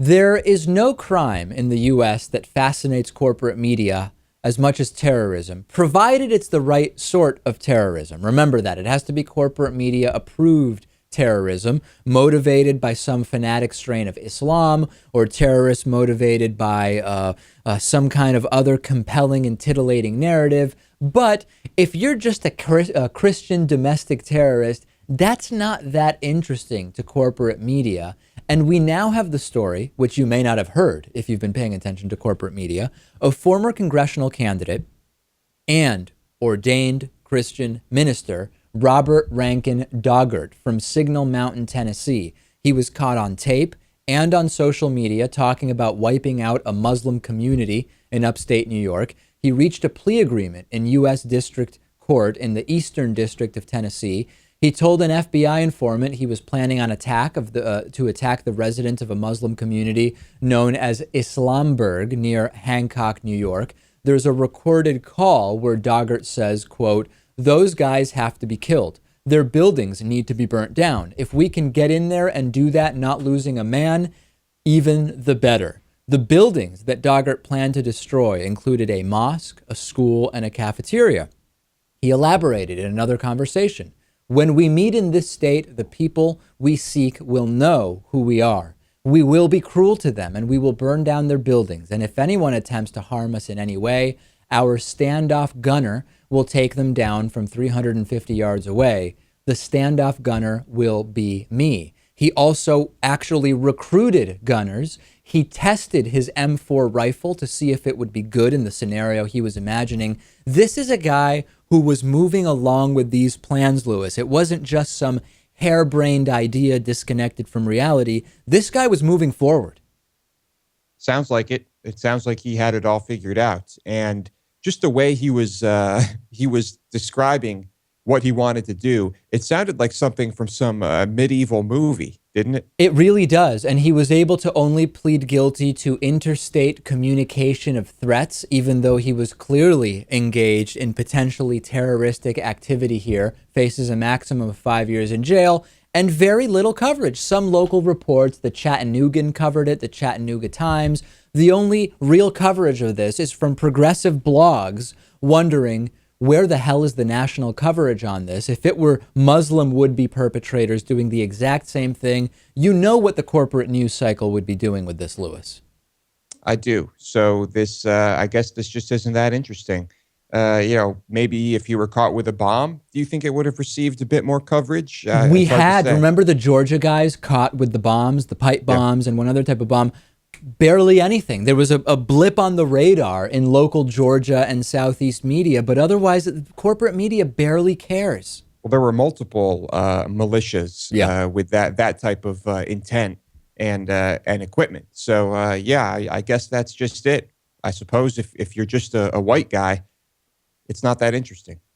There is no crime in the US that fascinates corporate media as much as terrorism, provided it's the right sort of terrorism. Remember that. It has to be corporate media approved terrorism, motivated by some fanatic strain of Islam, or terrorists motivated by some kind of other compelling and titillating narrative. But if you're just a Christian domestic terrorist, that's not that interesting to corporate media. And we now have the story, which you may not have heard if you've been paying attention to corporate media, of former congressional candidate and ordained Christian minister Robert Rankin Doggart from Signal Mountain, Tennessee. He was caught on tape and on social media talking about wiping out a Muslim community in upstate New York. He reached a plea agreement in U.S. District Court in the Eastern District of Tennessee. He told an FBI informant he was planning on to attack the residents of a Muslim community known as Islamburg near Hancock, New York. There's a recorded call where Doggart says, quote, "Those guys have to be killed. Their buildings need to be burnt down. If we can get in there and do that, not losing a man, even the better." The buildings that Doggart planned to destroy included a mosque, a school, and a cafeteria. He elaborated in another conversation. "When we meet in this state, the people we seek will know who we are. We will be cruel to them and we will burn down their buildings. And if anyone attempts to harm us in any way, our standoff gunner will take them down from 350 yards away. The standoff gunner will be me." He also actually recruited gunners. He tested his M4 rifle to see if it would be good in the scenario he was imagining. This is a guy who was moving along with these plans, Lewis. It wasn't just some harebrained idea disconnected from reality. This guy was moving forward. Sounds like it. It sounds like he had it all figured out. And just the way he was describing what he wanted to do, it sounded like something from some medieval movie, didn't it? It really does. And he was able to only plead guilty to interstate communication of threats, even though he was clearly engaged in potentially terroristic activity here, faces a maximum of 5 years in jail and very little coverage. Some local reports, the Chattanoogan covered it, the Chattanooga Times. The only real coverage of this is from progressive blogs wondering, where the hell is the national coverage on this? If it were Muslim would-be perpetrators doing the exact same thing, you know what the corporate news cycle would be doing with this, Lewis. I do. So this, I guess this just isn't that interesting. Maybe if you were caught with a bomb, do you think it would have received a bit more coverage? We It's hard to had, say. remember the Georgia guys caught with the bombs, the pipe Yeah. bombs and one other type of bomb? Barely anything. There was a blip on the radar in local Georgia and Southeast media, but otherwise, corporate media barely cares. Well, there were multiple militias with that type of intent and equipment. So I guess that's just it. I suppose if you're just a white guy, it's not that interesting.